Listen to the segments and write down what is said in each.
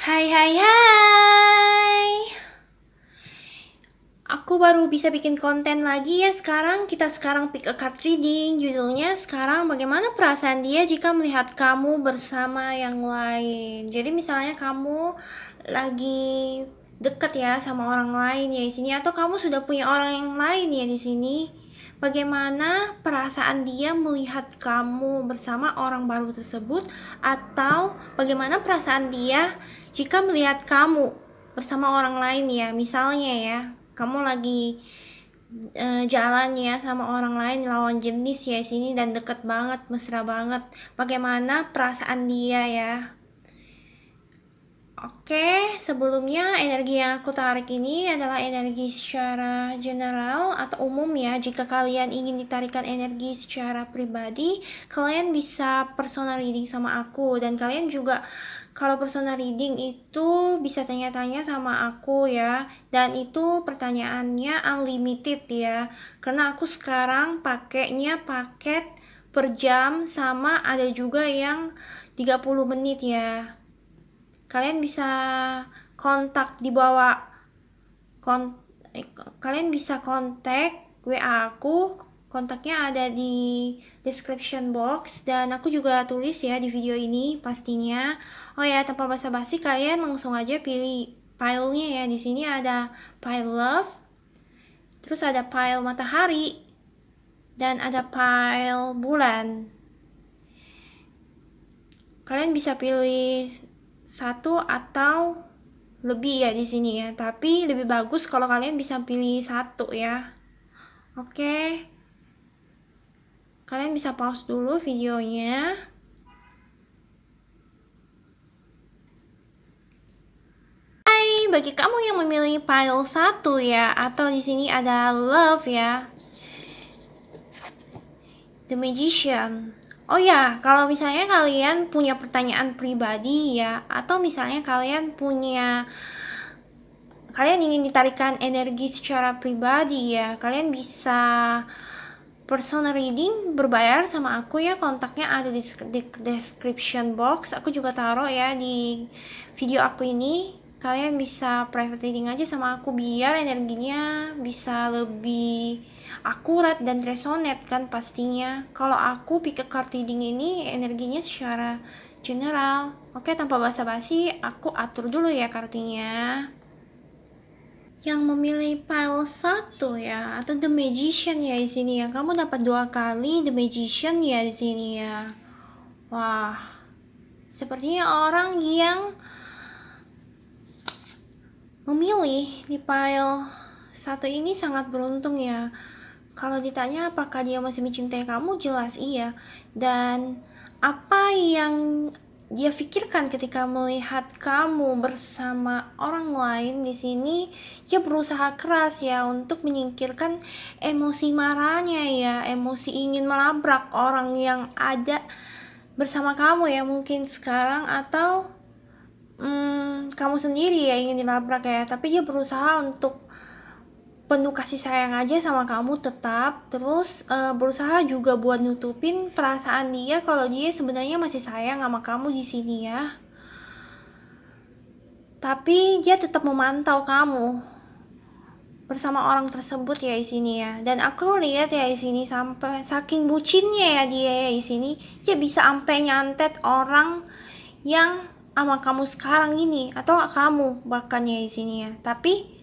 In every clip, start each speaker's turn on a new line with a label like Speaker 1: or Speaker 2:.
Speaker 1: Hai hai hai. Aku baru bisa bikin konten lagi ya sekarang. Kita sekarang pick a card reading. Judulnya sekarang bagaimana perasaan dia jika melihat kamu bersama yang lain. Jadi misalnya kamu lagi deket ya sama orang lain ya di sini, atau kamu sudah punya orang yang lain ya di sini. Bagaimana perasaan dia melihat kamu bersama orang baru tersebut, atau bagaimana perasaan dia jika melihat kamu bersama orang lain ya. Misalnya ya, kamu lagi jalan ya sama orang lain lawan jenis ya sini dan deket banget, mesra banget. Bagaimana perasaan dia ya? Oke, sebelumnya energi yang aku tarik ini adalah energi secara general atau umum ya. Jika kalian ingin ditarikan energi secara pribadi, kalian bisa personal reading sama aku. Dan kalian juga kalau personal reading itu bisa tanya-tanya sama aku ya. Dan itu pertanyaannya unlimited ya. Karena aku sekarang pakainya paket per jam, sama ada juga yang 30 menit ya. Kalian bisa kontak di bawah kalian bisa kontak WA aku. Kontaknya ada di description box dan aku juga tulis ya di video ini pastinya. Oh ya, tanpa basa-basi kalian langsung aja pilih pile-nya ya. Di sini ada pile love, terus ada pile matahari, dan ada pile bulan. Kalian bisa pilih satu atau lebih ya di sini ya, tapi lebih bagus kalau kalian bisa pilih satu ya. Oke, kalian bisa pause dulu videonya. Hai, bagi kamu yang memilih pile 1 ya, atau di sini ada love ya, The Magician. Oh ya, kalau misalnya kalian punya pertanyaan pribadi ya, atau misalnya kalian ingin ditarikan energi secara pribadi ya, kalian bisa personal reading berbayar sama aku ya. Kontaknya ada di description box. Aku juga taruh ya di video aku ini. Kalian bisa private reading aja sama aku biar energinya bisa lebih akurat dan resonate kan pastinya. Kalau aku pick a card reading ini energinya secara general. Oke, tanpa basa-basi aku atur dulu ya kartunya. Yang memilih pile 1 ya, atau The Magician ya di sini ya. Kamu dapat 2 kali The Magician ya di sini ya. Wah, sepertinya orang yang memilih di pile 1 ini sangat beruntung ya. Kalau ditanya apakah dia masih mencintai kamu, jelas iya. Dan apa yang dia pikirkan ketika melihat kamu bersama orang lain di sini, dia berusaha keras ya untuk menyingkirkan emosi marahnya ya, emosi ingin melabrak orang yang ada bersama kamu ya mungkin sekarang, atau kamu sendiri ya ingin dilabrak ya. Tapi dia berusaha untuk penuh kasih sayang aja sama kamu tetap, terus berusaha juga buat nutupin perasaan dia kalau dia sebenarnya masih sayang sama kamu di sini ya. Tapi dia tetap memantau kamu bersama orang tersebut ya di sini ya. Dan aku lihat ya di sini sampai saking bucinnya ya dia ya di sini, dia bisa sampai nyantet orang yang sama kamu sekarang ini, atau kamu bahkan ya di sini ya. Tapi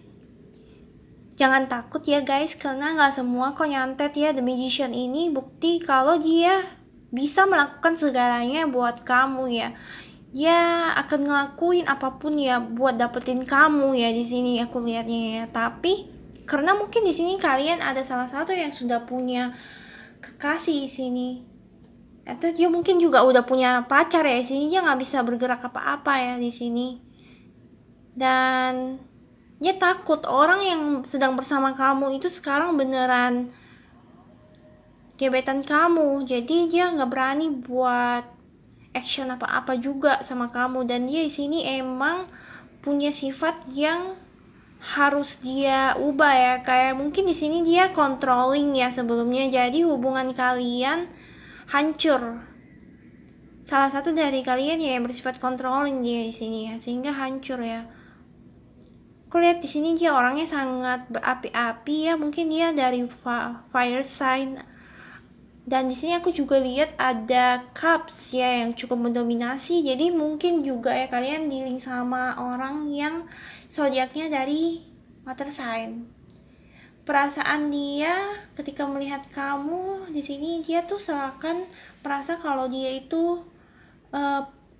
Speaker 1: jangan takut ya guys, karena nggak semua kok nyantet ya. The Magician ini bukti kalau dia bisa melakukan segalanya buat kamu ya. Dia akan ngelakuin apapun ya buat dapetin kamu ya di sini aku lihatnya ya. Tapi karena mungkin di sini kalian ada salah satu yang sudah punya kekasih di sini, atau dia mungkin juga udah punya pacar ya di sini, dia nggak bisa bergerak apa-apa ya di sini. Dan dia takut orang yang sedang bersama kamu itu sekarang beneran gebetan kamu, jadi dia nggak berani buat action apa-apa juga sama kamu. Dan dia di sini emang punya sifat yang harus dia ubah ya, kayak mungkin di sini dia controlling ya sebelumnya, jadi hubungan kalian hancur salah satu dari kalian ya yang bersifat controlling dia di sini ya, sehingga hancur ya. Aku lihat di sini dia orangnya sangat berapi-api ya, mungkin dia dari fire sign. Dan di sini aku juga lihat ada cups ya yang cukup mendominasi. Jadi mungkin juga ya kalian dealing sama orang yang zodiaknya dari water sign. Perasaan dia ketika melihat kamu di sini, dia tuh seakan merasa kalau dia itu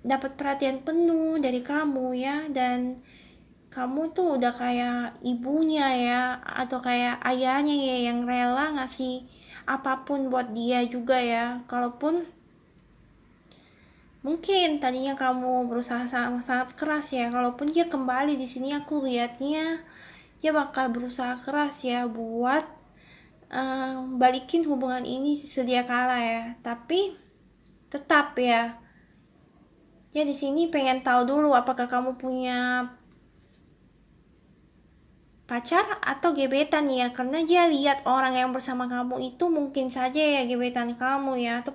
Speaker 1: dapat perhatian penuh dari kamu ya, dan kamu tuh udah kayak ibunya ya, atau kayak ayahnya ya, yang rela ngasih apapun buat dia juga ya. Kalaupun mungkin tadinya kamu berusaha sangat keras ya, kalaupun dia kembali di sini aku lihatnya dia bakal berusaha keras ya buat balikin hubungan ini sedia kala ya. Tapi tetap ya, dia di sini pengen tahu dulu apakah kamu punya pacar atau gebetan ya, karena dia lihat orang yang bersama kamu itu mungkin saja ya gebetan kamu ya, atau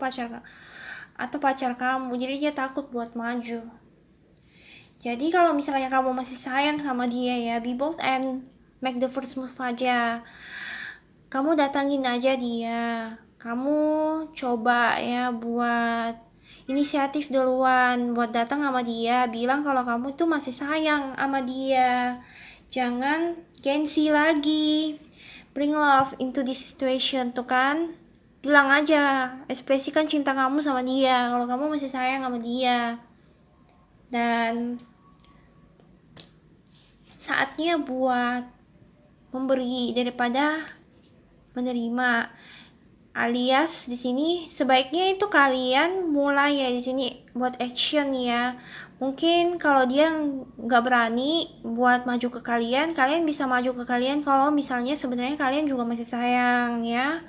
Speaker 1: pacar kamu. Jadi dia takut buat maju. Jadi kalau misalnya kamu masih sayang sama dia ya, be bold and make the first move aja. Kamu datangin aja dia, kamu coba ya buat inisiatif duluan, buat datang sama dia, bilang kalau kamu tuh masih sayang sama dia. Jangan gengsi lagi. Bring love into this situation tuh kan. Bilang aja, ekspresikan cinta kamu sama dia, kalau kamu masih sayang sama dia. Dan saatnya buat memberi daripada menerima. Alias di sini sebaiknya itu kalian mulai ya di sini buat action ya. Mungkin kalau dia nggak berani buat maju ke kalian, kalian bisa maju ke kalian kalau misalnya sebenarnya kalian juga masih sayang ya.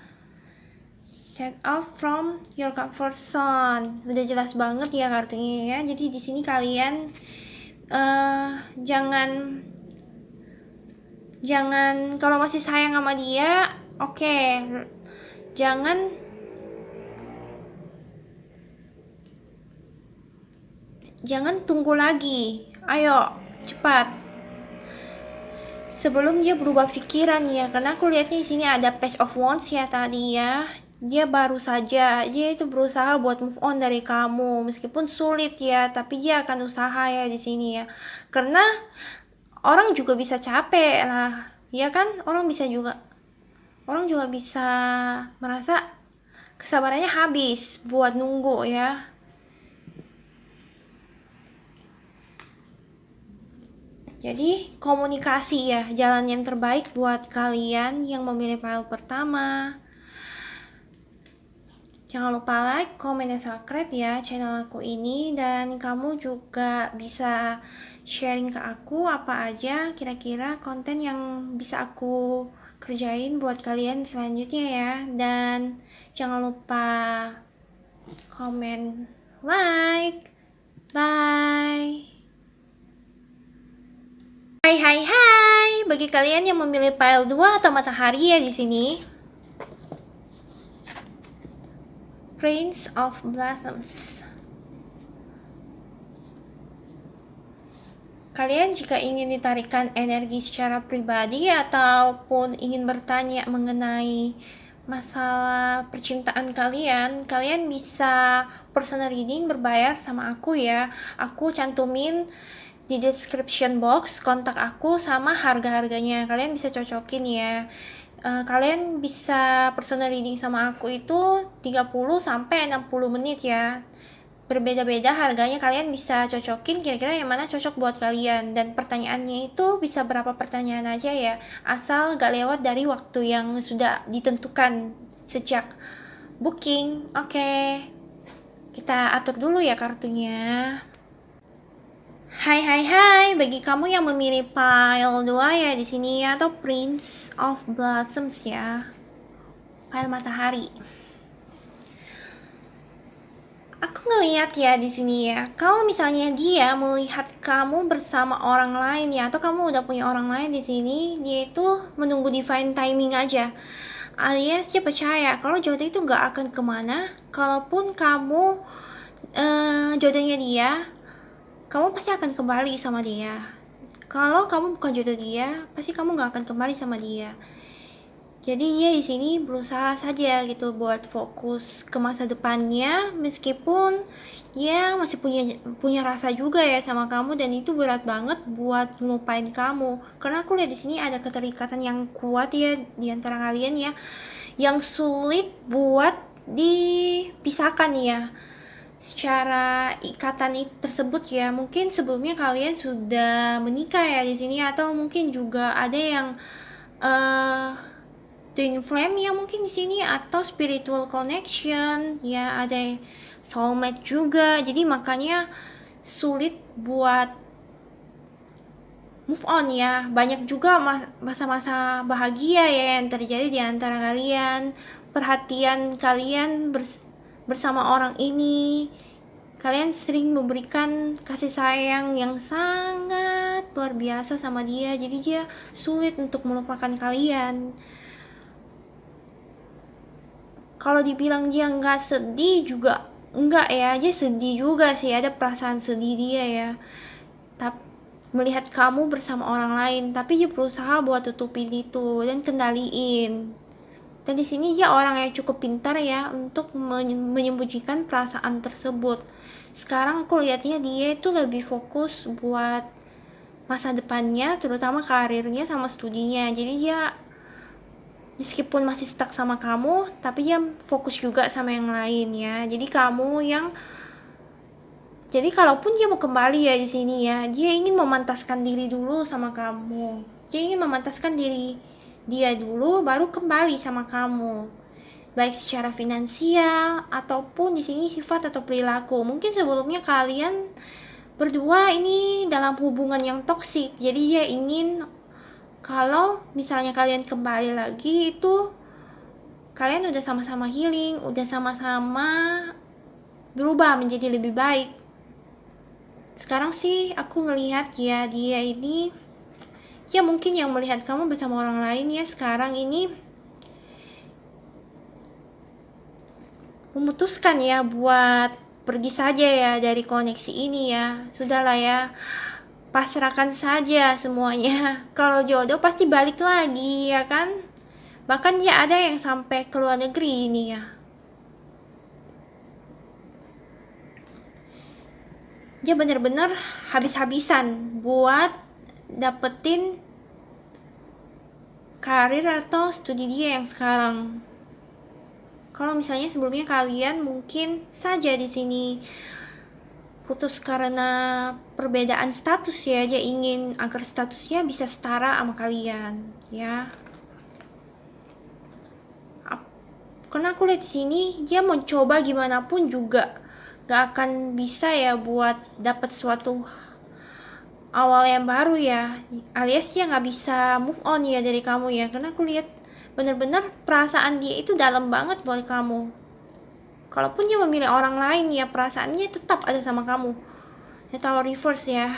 Speaker 1: Step out from your comfort zone. Udah jelas banget ya kartunya ya. Jadi di sini kalian jangan kalau masih sayang sama dia, oke. Jangan tunggu lagi. Ayo, cepat. Sebelum dia berubah pikiran ya, karena aku lihatnya di sini ada Page of Wands ya tadi ya. Dia baru saja, dia itu berusaha buat move on dari kamu, meskipun sulit ya, tapi dia akan usaha ya di sini ya. Karena orang juga bisa capek lah, ya kan? Orang juga bisa merasa kesabarannya habis buat nunggu ya. Jadi komunikasi ya jalan yang terbaik buat kalian yang memilih file pertama. Jangan lupa like, comment, dan subscribe ya channel aku ini. Dan kamu juga bisa sharing ke aku apa aja kira-kira konten yang bisa aku kerjain buat kalian selanjutnya ya. Dan jangan lupa comment, like. Bye. Hai, bagi kalian yang memilih pile 2 atau matahari ya di sini. Prince of Blossoms. Kalian jika ingin ditarikkan energi secara pribadi ataupun ingin bertanya mengenai masalah percintaan kalian, kalian bisa personal reading berbayar sama aku ya. Aku cantumin di description box kontak aku sama harga-harganya, kalian bisa cocokin ya. Kalian bisa personal reading sama aku itu 30 sampai 60 menit ya. Berbeda-beda harganya, kalian bisa cocokin kira-kira yang mana cocok buat kalian. Dan pertanyaannya itu bisa berapa pertanyaan aja ya, asal gak lewat dari waktu yang sudah ditentukan sejak booking. Oke, kita atur dulu ya kartunya. Hai, bagi kamu yang memilih pile 2 ya di sini ya, atau Prince of Blossoms ya. Pile matahari. Aku ngeliat ya di sini ya, kalau misalnya dia melihat kamu bersama orang lain ya, atau kamu udah punya orang lain di sini, dia itu menunggu divine timing aja. Alias dia percaya kalau jodoh itu gak akan kemana, kalaupun kamu jodohnya dia, kamu pasti akan kembali sama dia. Kalau kamu bukan jodoh dia, pasti kamu gak akan kembali sama dia. Jadi dia di sini berusaha saja gitu buat fokus ke masa depannya, meskipun dia masih punya rasa juga ya sama kamu, dan itu berat banget buat ngelupain kamu. Karena aku lihat di sini ada keterikatan yang kuat ya di antara kalian ya, yang sulit buat dipisahkan ya. Secara ikatan tersebut ya, mungkin sebelumnya kalian sudah menikah ya di sini, atau mungkin juga ada yang twin flame ya mungkin di sini, atau spiritual connection ya, ada soulmate juga. Jadi makanya sulit buat move on ya. Banyak juga masa-masa bahagia ya yang terjadi di antara kalian. Perhatian kalian bersama orang ini, kalian sering memberikan kasih sayang yang sangat luar biasa sama dia. Jadi dia sulit untuk melupakan kalian. Kalau dibilang dia nggak sedih juga enggak ya, dia sedih juga sih, ada perasaan sedih dia ya, tapi melihat kamu bersama orang lain, tapi dia berusaha buat tutupin itu dan kendaliin. Dan di sini dia orang yang cukup pintar ya untuk menyembunyikan perasaan tersebut. Sekarang aku lihatnya dia itu lebih fokus buat masa depannya, terutama karirnya sama studinya. Jadi dia meskipun masih stuck sama kamu, tapi dia fokus juga sama yang lain ya. Jadi kalaupun dia mau kembali ya di sini ya, dia ingin memantaskan diri dulu sama kamu. Dia ingin memantaskan diri dia dulu, baru kembali sama kamu. Baik secara finansial ataupun di sini sifat atau perilaku. Mungkin sebelumnya kalian berdua ini dalam hubungan yang toksik. Jadi dia ingin kalau misalnya kalian kembali lagi itu kalian udah sama-sama healing, udah sama-sama berubah menjadi lebih baik. Sekarang sih aku ngelihat ya, dia ini ya mungkin yang melihat kamu bersama orang lain ya, sekarang ini memutuskan ya buat pergi saja ya dari koneksi ini ya. Sudahlah ya, pasrahkan saja semuanya. Kalau jodoh pasti balik lagi ya kan. Bahkan ya ada yang sampai ke luar negeri ini ya. Dia bener-bener habis-habisan buat dapetin karir atau studi dia yang sekarang. Kalau misalnya sebelumnya kalian mungkin saja di sini putus karena perbedaan status ya, dia ingin agar statusnya bisa setara sama kalian ya. Karena aku lihat di sini dia mau coba gimana pun juga gak akan bisa ya buat dapat suatu awal yang baru ya, alias dia gak bisa move on ya dari kamu ya. Karena aku lihat bener-bener perasaan dia itu dalam banget buat kamu. Kalaupun dia memilih orang lain ya, perasaannya tetap ada sama kamu. Atau reverse ya.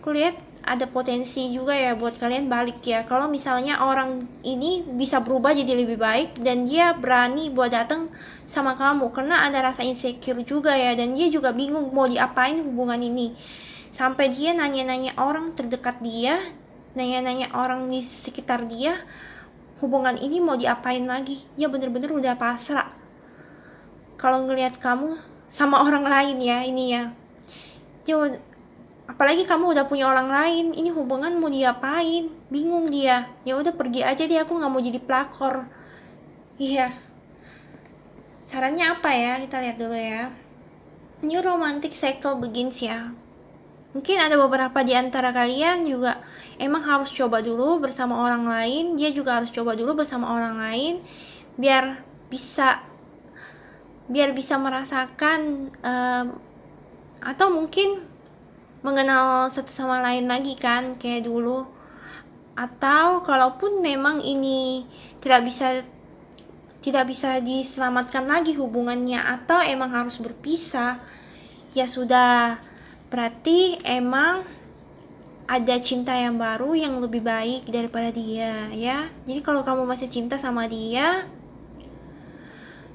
Speaker 1: Aku lihat ada potensi juga ya buat kalian balik ya. Kalau misalnya orang ini bisa berubah jadi lebih baik dan dia berani buat datang sama kamu, karena ada rasa insecure juga ya, dan dia juga bingung mau diapain hubungan ini. Sampai dia nanya-nanya orang terdekat dia, nanya-nanya orang di sekitar dia, hubungan ini mau diapain lagi. Dia bener-bener udah pasrah kalau ngelihat kamu sama orang lain ya ini ya. Dia apalagi kamu udah punya orang lain, ini hubungan mau diapain, bingung dia. Ya udah pergi aja deh, aku nggak mau jadi pelakor. Iya, sarannya apa ya, kita lihat dulu ya. New romantic cycle begins ya. Mungkin ada beberapa di antara kalian juga emang harus coba dulu bersama orang lain. Dia juga harus coba dulu bersama orang lain biar bisa merasakan atau mungkin mengenal satu sama lain lagi kan kayak dulu. Atau kalaupun memang ini tidak bisa diselamatkan lagi hubungannya, atau emang harus berpisah, ya sudah, berarti emang ada cinta yang baru yang lebih baik daripada dia ya. Jadi kalau kamu masih cinta sama dia,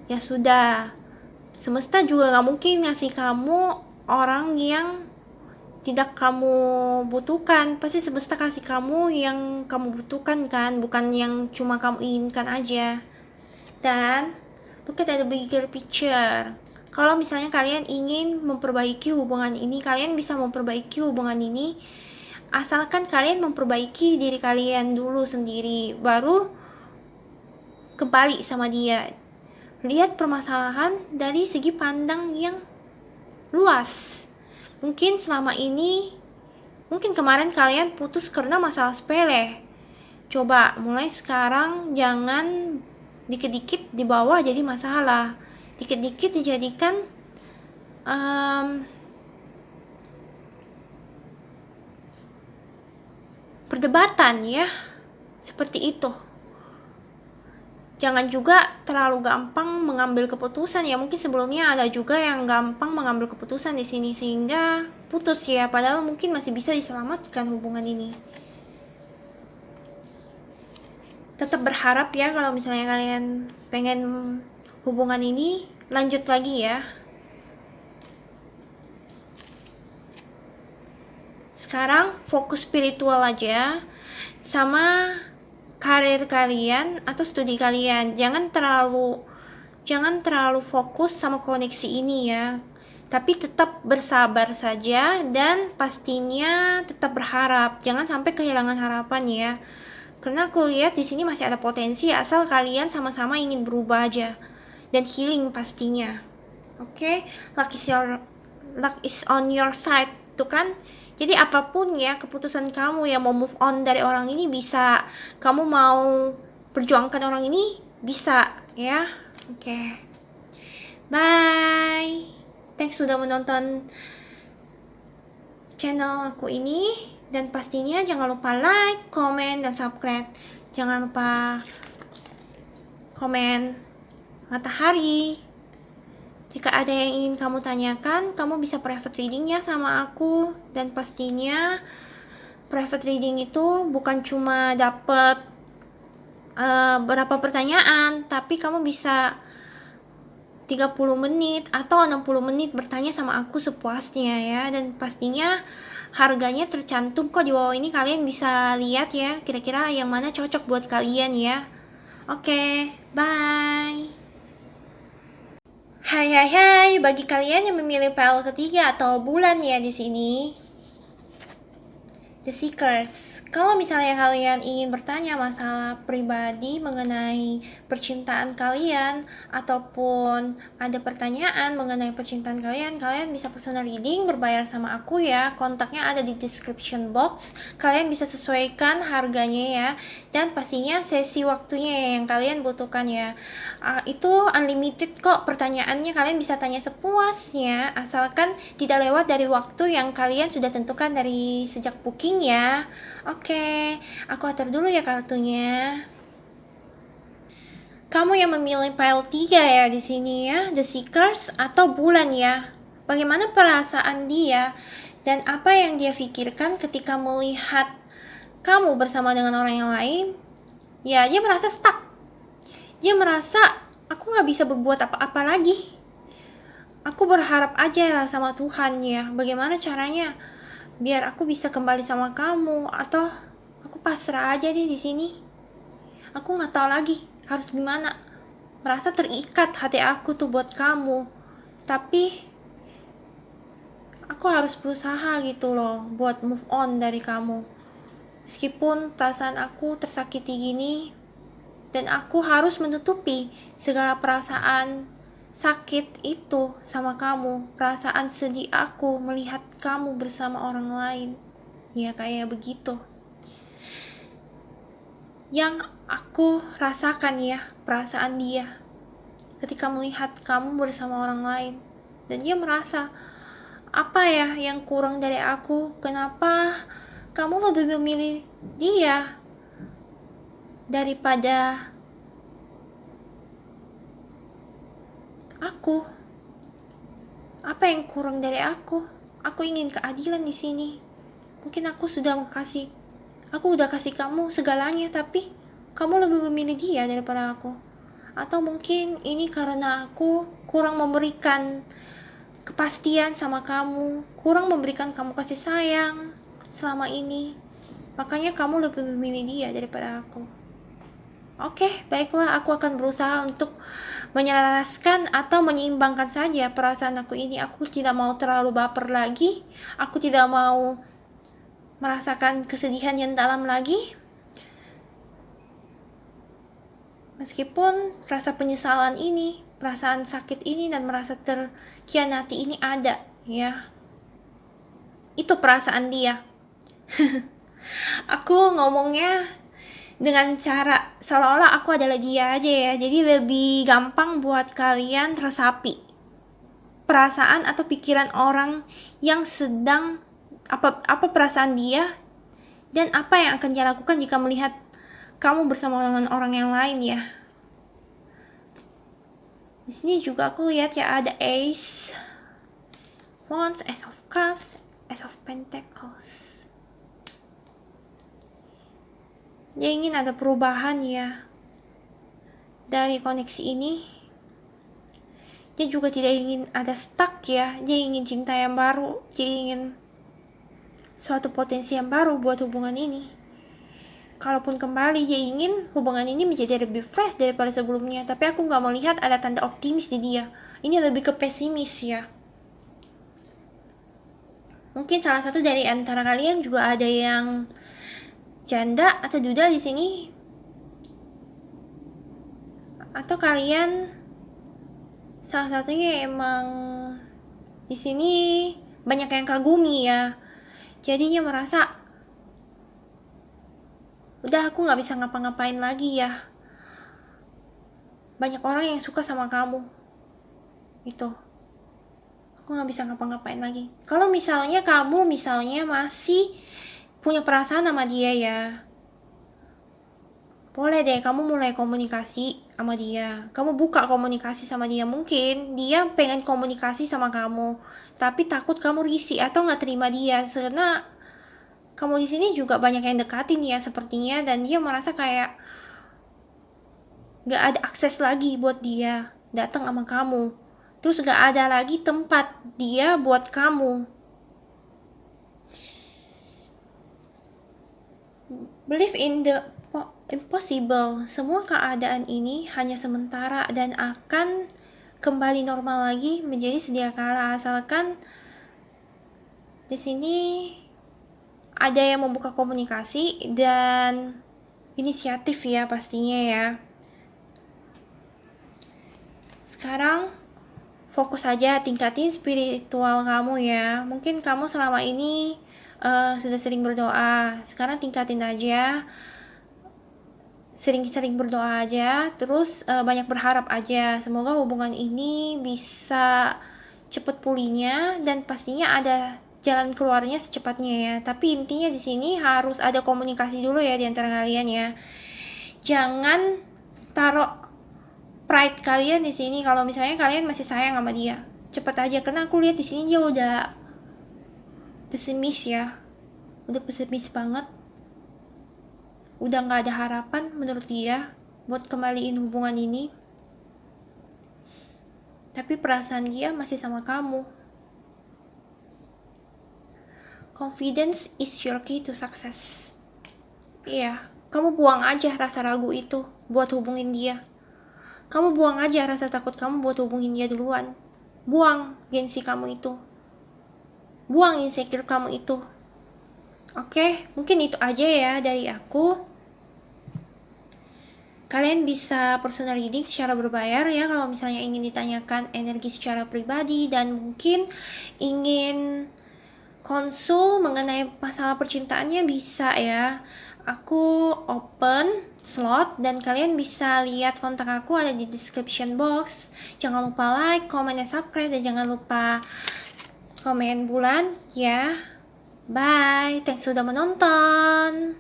Speaker 1: ya sudah, semesta juga gak mungkin ngasih kamu orang yang tidak kamu butuhkan. Pasti semesta kasih kamu yang kamu butuhkan kan, bukan yang cuma kamu inginkan aja. Dan look at the bigger picture. Kalau misalnya kalian ingin memperbaiki hubungan ini, kalian bisa memperbaiki hubungan ini asalkan kalian memperbaiki diri kalian dulu sendiri, baru kembali sama dia. Lihat permasalahan dari segi pandang yang luas. Mungkin selama ini, mungkin kemarin kalian putus karena masalah sepele. Coba mulai sekarang jangan dikit-dikit dibawa jadi masalah. Dikit-dikit dijadikan perdebatan ya. Seperti itu. Jangan juga terlalu gampang mengambil keputusan ya. Mungkin sebelumnya ada juga yang gampang mengambil keputusan di sini sehingga putus ya. Padahal mungkin masih bisa diselamatkan hubungan ini. Tetap berharap ya kalau misalnya kalian pengen hubungan ini lanjut lagi ya. Sekarang fokus spiritual aja sama karir kalian atau studi kalian. Jangan terlalu fokus sama koneksi ini ya. Tapi tetap bersabar saja dan pastinya tetap berharap. Jangan sampai kehilangan harapan ya. Karena aku lihat di sini masih ada potensi asal kalian sama-sama ingin berubah aja dan healing pastinya. Oke, luck is on your side tuh kan. Jadi apapun ya keputusan kamu yang mau move on dari orang ini bisa, kamu mau perjuangkan orang ini bisa ya. Oke. Bye. Thanks sudah menonton channel aku ini, dan pastinya jangan lupa like, comment, dan subscribe. Jangan lupa komen matahari. Jika ada yang ingin kamu tanyakan, kamu bisa private reading ya sama aku. Dan pastinya private reading itu bukan cuma dapat berapa pertanyaan, tapi kamu bisa 30 menit atau 60 menit bertanya sama aku sepuasnya ya. Dan pastinya harganya tercantum kok di bawah ini, kalian bisa lihat ya kira-kira yang mana cocok buat kalian ya. Oke, bye. Hai, bagi kalian yang memilih PL ketiga atau bulan ya di sini, The Seekers. Kalau misalnya kalian ingin bertanya masalah pribadi mengenai percintaan kalian ataupun ada pertanyaan mengenai percintaan kalian, kalian bisa personal reading berbayar sama aku ya. Kontaknya ada di description box. Kalian bisa sesuaikan harganya ya. Dan pastinya sesi waktunya ya yang kalian butuhkan ya. Itu unlimited kok pertanyaannya, kalian bisa tanya sepuasnya asalkan tidak lewat dari waktu yang kalian sudah tentukan dari sejak booking ya. Oke, aku atur dulu ya kartunya. Kamu yang memilih pile 3 ya di sini ya, The Seekers atau bulan ya. Bagaimana perasaan dia dan apa yang dia pikirkan ketika melihat kamu bersama dengan orang yang lain? Ya, dia merasa stuck. Dia merasa aku gak bisa berbuat apa-apa lagi. Aku berharap aja lah sama Tuhan ya. Bagaimana caranya biar aku bisa kembali sama kamu, atau aku pasrah aja deh di sini. Aku nggak tahu lagi harus gimana. Merasa terikat hati aku tuh buat kamu, tapi aku harus berusaha gitu loh buat move on dari kamu. Meskipun perasaan aku tersakiti gini, dan aku harus menutupi segala perasaan sakit itu sama kamu, perasaan sedih aku melihat kamu bersama orang lain ya, kayak begitu yang aku rasakan ya, perasaan dia ketika melihat kamu bersama orang lain. Dan dia merasa apa ya yang kurang dari aku, kenapa kamu lebih memilih dia daripada aku. Apa yang kurang dari aku? Aku ingin keadilan di sini. Mungkin aku udah kasih kamu segalanya, tapi kamu lebih memilih dia daripada aku. Atau mungkin ini karena aku kurang memberikan kepastian sama kamu, kurang memberikan kamu kasih sayang selama ini. Makanya kamu lebih memilih dia daripada aku. Oke, baiklah, aku akan berusaha untuk menyelaraskan atau menyeimbangkan saja perasaan aku ini. Aku tidak mau terlalu baper lagi. Aku tidak mau merasakan kesedihan yang dalam lagi. Meskipun rasa penyesalan ini, perasaan sakit ini, dan merasa terkhianati ini ada, ya. Itu perasaan dia. Aku ngomongnya dengan cara seolah-olah aku adalah dia aja ya. Jadi lebih gampang buat kalian resapi perasaan atau pikiran orang yang sedang apa perasaan dia dan apa yang akan dia lakukan jika melihat kamu bersama dengan orang yang lain ya. Di sini juga aku lihat ya ada Ace Wands, Ace of Cups, Ace of Pentacles. Dia ingin ada perubahan ya dari koneksi ini. Dia juga tidak ingin ada stuck ya. Dia ingin cinta yang baru. Dia ingin suatu potensi yang baru buat hubungan ini. Kalaupun kembali, dia ingin hubungan ini menjadi lebih fresh daripada sebelumnya. Tapi aku gak melihat ada tanda optimis di dia. Ini lebih ke pesimis ya. Mungkin salah satu dari antara kalian juga ada yang janda atau duda di sini, atau kalian salah satunya emang di sini banyak yang kagumi ya. Jadinya merasa udah aku nggak bisa ngapa-ngapain lagi ya. Banyak orang yang suka sama kamu. Itu. Aku nggak bisa ngapa-ngapain lagi. Kalau misalnya kamu masih punya perasaan sama dia ya, boleh deh kamu mulai komunikasi sama dia. Kamu buka komunikasi sama dia. Mungkin dia pengen komunikasi sama kamu, tapi takut kamu risih atau nggak terima dia karena kamu di sini juga banyak yang dekatin ya sepertinya, dan dia merasa kayak nggak ada akses lagi buat dia datang sama kamu. Terus nggak ada lagi tempat dia buat kamu. Believe in the impossible. Semua keadaan ini hanya sementara dan akan kembali normal lagi menjadi sedia kala, asalkan di sini ada yang membuka komunikasi dan inisiatif ya pastinya ya. Sekarang fokus aja, tingkatin spiritual kamu ya. Mungkin kamu selama ini sudah sering berdoa. Sekarang tingkatin aja, sering-sering berdoa aja, terus banyak berharap aja. Semoga hubungan ini bisa cepet pulihnya dan pastinya ada jalan keluarnya secepatnya ya. Tapi intinya di sini harus ada komunikasi dulu ya di antara kalian ya. Jangan taruh pride kalian di sini kalau misalnya kalian masih sayang sama dia. Cepet aja, karena aku lihat di sini dia udah pesimis ya. Udah pesimis banget. Udah gak ada harapan menurut dia buat kembaliin hubungan ini. Tapi perasaan dia masih sama kamu. Confidence is your key to success. Iya, kamu buang aja rasa ragu itu buat hubungin dia. Kamu buang aja rasa takut kamu buat hubungin dia duluan. Buang gengsi kamu itu. Buang insecure kamu itu. Oke, mungkin itu aja ya dari aku. Kalian bisa personal reading secara berbayar ya kalau misalnya ingin ditanyakan energi secara pribadi dan mungkin ingin konsul mengenai masalah percintaannya bisa ya. Aku open slot dan kalian bisa lihat kontak aku ada di description box. Jangan lupa like, comment, dan subscribe, dan jangan lupa komen bulan ya. Bye, thanks sudah menonton.